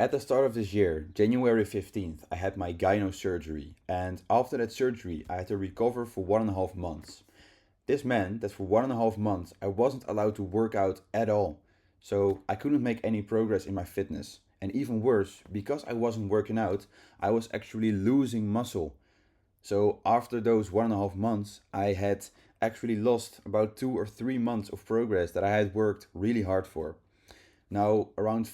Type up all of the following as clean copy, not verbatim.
At the start of this year, January 15th, I had my gyno surgery, and after that surgery, I had to recover for 1.5 months. This meant that for 1.5 months, I wasn't allowed to work out at all, so I couldn't make any progress in my fitness. And even worse, because I wasn't working out, I was actually losing muscle. So after those 1.5 months, I had actually lost about 2 or 3 months of progress that I had worked really hard for. Now, around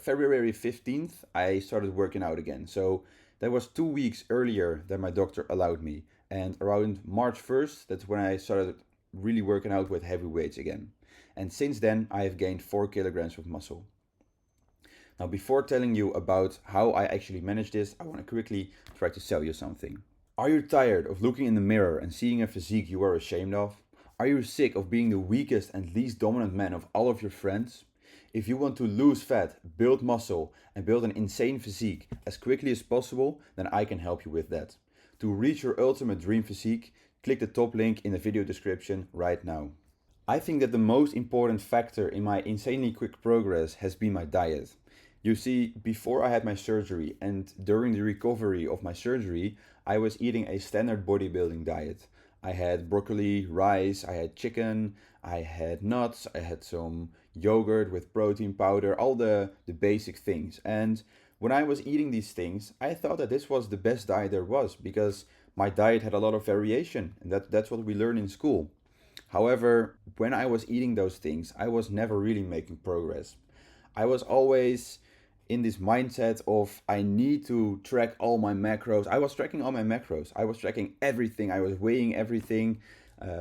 February 15th, I started working out again. So that was 2 weeks earlier than my doctor allowed me. And around March 1st, that's when I started really working out with heavy weights again. And since then, I have gained 4 kilograms of muscle. Now, before telling you about how I actually manage this, I want to quickly try to sell you something. Are you tired of looking in the mirror and seeing a physique you are ashamed of? Are you sick of being the weakest and least dominant man of all of your friends? If you want to lose fat, build muscle, and build an insane physique as quickly as possible, then I can help you with that. To reach your ultimate dream physique, click the top link in the video description right now. I think that the most important factor in my insanely quick progress has been my diet. You see, before I had my surgery and during the recovery of my surgery, I was eating a standard bodybuilding diet. I had broccoli, rice, I had chicken, I had nuts, I had some yogurt with protein powder, all the basic things. And when I was eating these things, I thought that this was the best diet there was because my diet had a lot of variation, and that's what we learn in school. However, when I was eating those things, I was never really making progress. I was always in this mindset of I need to track all my macros. I was tracking all my macros. I was tracking everything. I was weighing everything.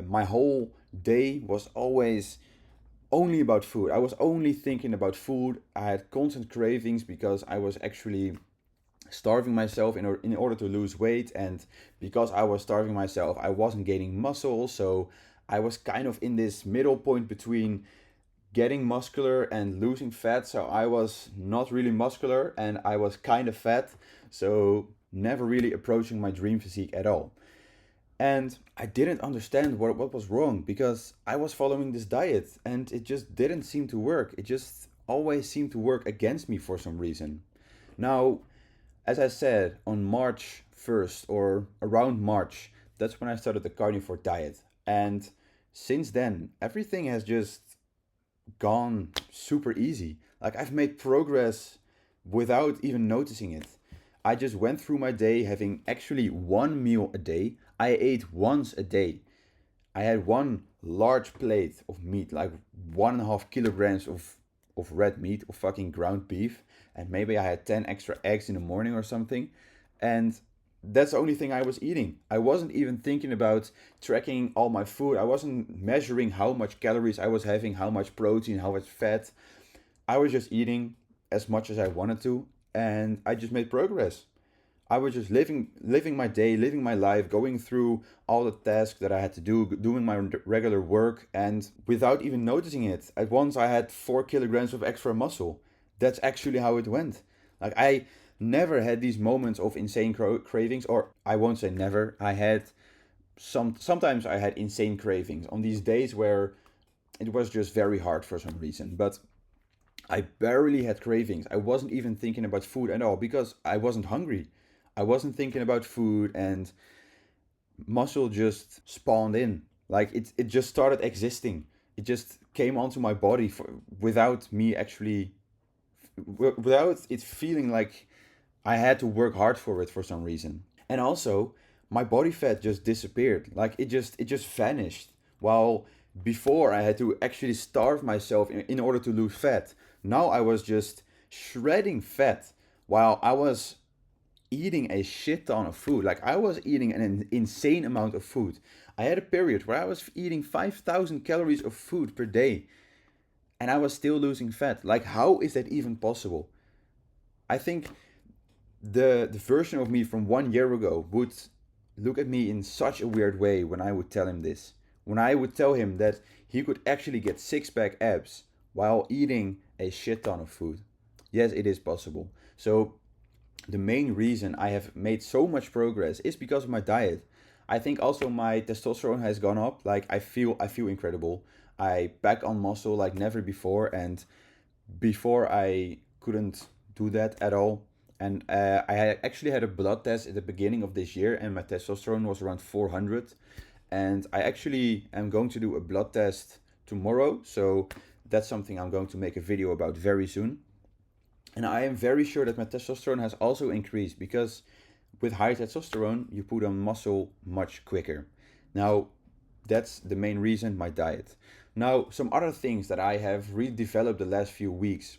My whole day was always only about food. I was only thinking about food. I had constant cravings because I was actually starving myself in order to lose weight. And because I was starving myself, I wasn't gaining muscle. So I was kind of in this middle point between getting muscular and losing fat. So I was not really muscular and I was kind of fat. So never really approaching my dream physique at all. And I didn't understand what was wrong because I was following this diet and it just didn't seem to work. It just always seemed to work against me for some reason. Now, as I said, on March 1st or around March, that's when I started the carnivore diet. And since then, everything has just gone super easy. Like I've made progress without even noticing it. I just went through my day having actually one meal a day. I ate once a day. I had one large plate of meat, like 1.5 kilograms of red meat, of fucking ground beef, and maybe I had 10 extra eggs in the morning or something. And that's the only thing I was eating. I wasn't even thinking about tracking all my food. I wasn't measuring how much calories I was having, how much protein, how much fat. I was just eating as much as I wanted to, and I just made progress. I was just living my day, living my life, going through all the tasks that I had to do, doing my regular work, and without even noticing it, at once I had 4 kilograms of extra muscle. That's actually how it went. Like I never had these moments of insane cravings, or I won't say never. I had sometimes I had insane cravings on these days where it was just very hard for some reason, but I barely had cravings. I wasn't even thinking about food at all because I wasn't hungry. I wasn't thinking about food and muscle just spawned in. Like it just started existing. It just came onto my body without me actually, without it feeling like I had to work hard for it for some reason. And also, my body fat just disappeared. Like it just vanished. While before I had to actually starve myself in order to lose fat. Now I was just shredding fat while I was eating a shit ton of food. Like I was eating an insane amount of food. I had a period where I was eating 5,000 calories of food per day and I was still losing fat. Like how is that even possible? I think the version of me from 1 year ago would look at me in such a weird way when I would tell him this. When I would tell him that he could actually get six pack abs while eating a shit ton of food. Yes, it is possible. So the main reason I have made so much progress is because of my diet. I think also my testosterone has gone up. Like I feel incredible. I pack on muscle like never before, and before I couldn't do that at all. And actually had a blood test at the beginning of this year, and my testosterone was around 400. And I actually am going to do a blood test tomorrow, so that's something I'm going to make a video about very soon. And I am very sure that my testosterone has also increased because with high testosterone, you put on muscle much quicker. Now, that's the main reason, my diet. Now, some other things that I have really developed the last few weeks,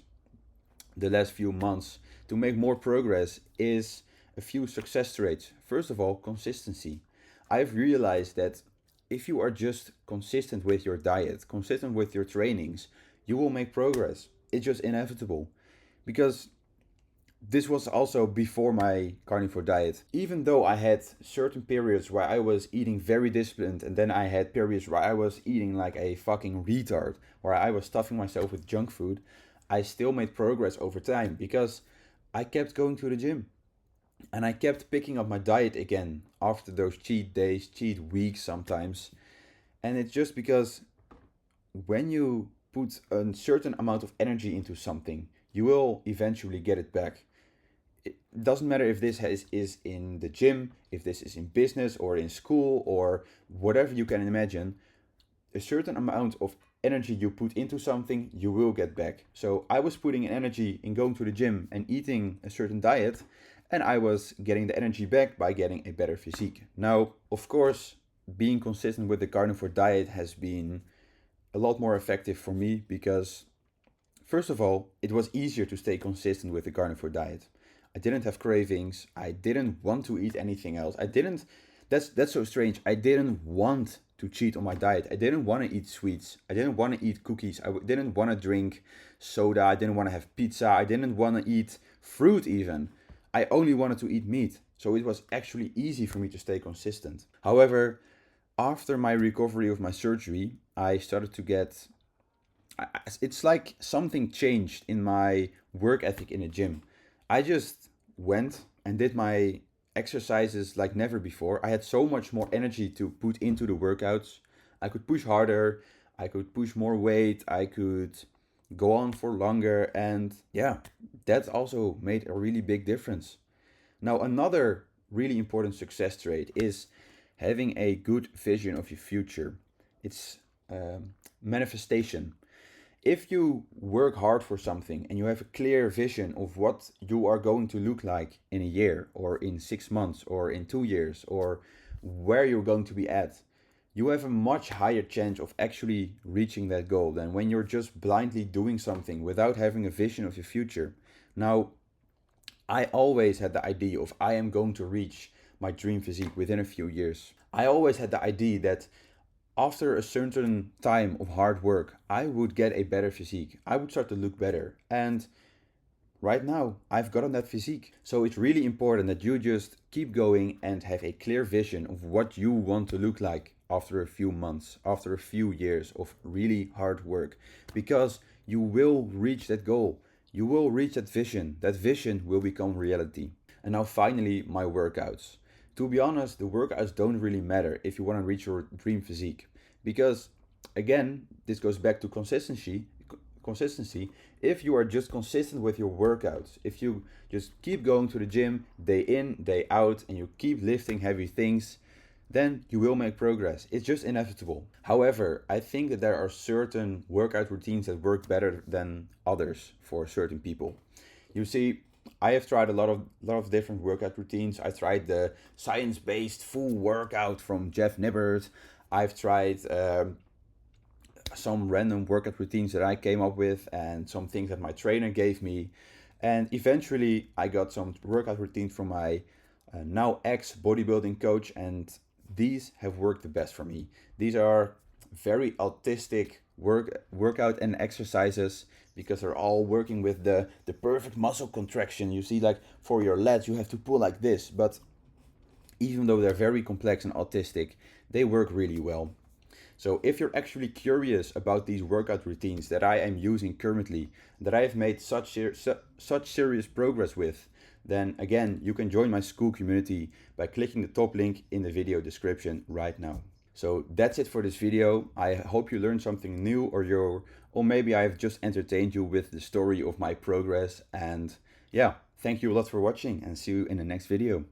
the last few months to make more progress is a few success traits. First of all, consistency. I've realized that if you are just consistent with your diet, consistent with your trainings, you will make progress. It's just inevitable. Because this was also before my carnivore diet. Even though I had certain periods where I was eating very disciplined, and then I had periods where I was eating like a fucking retard, where I was stuffing myself with junk food, I still made progress over time because I kept going to the gym. And I kept picking up my diet again after those cheat days, cheat weeks sometimes. And it's just because when you put a certain amount of energy into something, you will eventually get it back. It doesn't matter if this is in the gym, if this is in business or in school or whatever you can imagine. A certain amount of energy you put into something, you will get back. So I was putting energy in going to the gym and eating a certain diet, and I was getting the energy back by getting a better physique. Now, of course, being consistent with the carnivore diet has been a lot more effective for me because, first of all, it was easier to stay consistent with the carnivore diet. I didn't have cravings. I didn't want to eat anything else. I didn't. That's so strange. I didn't want to cheat on my diet. I didn't want to eat sweets. I didn't want to eat cookies. Didn't want to drink soda. I didn't want to have pizza. I didn't want to eat fruit even. I only wanted to eat meat. So it was actually easy for me to stay consistent. However, after my recovery of my surgery, I started to get. It's like something changed in my work ethic in the gym. I just went and did my exercises like never before. I had so much more energy to put into the workouts. I could push harder, I could push more weight, I could go on for longer, and yeah, that also made a really big difference. Now, another really important success trait is having a good vision of your future. It's manifestation. If you work hard for something and you have a clear vision of what you are going to look like in a year or in 6 months or in 2 years or where you're going to be at, you have a much higher chance of actually reaching that goal than when you're just blindly doing something without having a vision of your future. Now, I always had the idea of I am going to reach my dream physique within a few years. I always had the idea that after a certain time of hard work, I would get a better physique. I would start to look better. And right now, I've gotten that physique. So it's really important that you just keep going and have a clear vision of what you want to look like after a few months, after a few years of really hard work. Because you will reach that goal. You will reach that vision. That vision will become reality. And now, finally, my workouts. To be honest, the workouts don't really matter if you want to reach your dream physique. Because, again, this goes back to consistency. Consistency. If you are just consistent with your workouts, if you just keep going to the gym day in, day out, and you keep lifting heavy things, then you will make progress. It's just inevitable. However, I think that there are certain workout routines that work better than others for certain people. You see, I have tried a lot of different workout routines. I tried the science-based full workout from Jeff Nibbert. I've tried some random workout routines that I came up with and some things that my trainer gave me. And eventually, I got some workout routines from my now ex bodybuilding coach, and these have worked the best for me. These are very autistic workout and exercises because they're all working with the perfect muscle contraction. You see, like for your lats, you have to pull like this, but even though they're very complex and autistic, they work really well. So if you're actually curious about these workout routines that I am using currently, that I have made such serious progress with, then again, you can join my school community by clicking the top link in the video description right now. So that's it for this video. I hope you learned something new, or maybe I've just entertained you with the story of my progress. And Yeah, thank you a lot for watching and see you in the next video.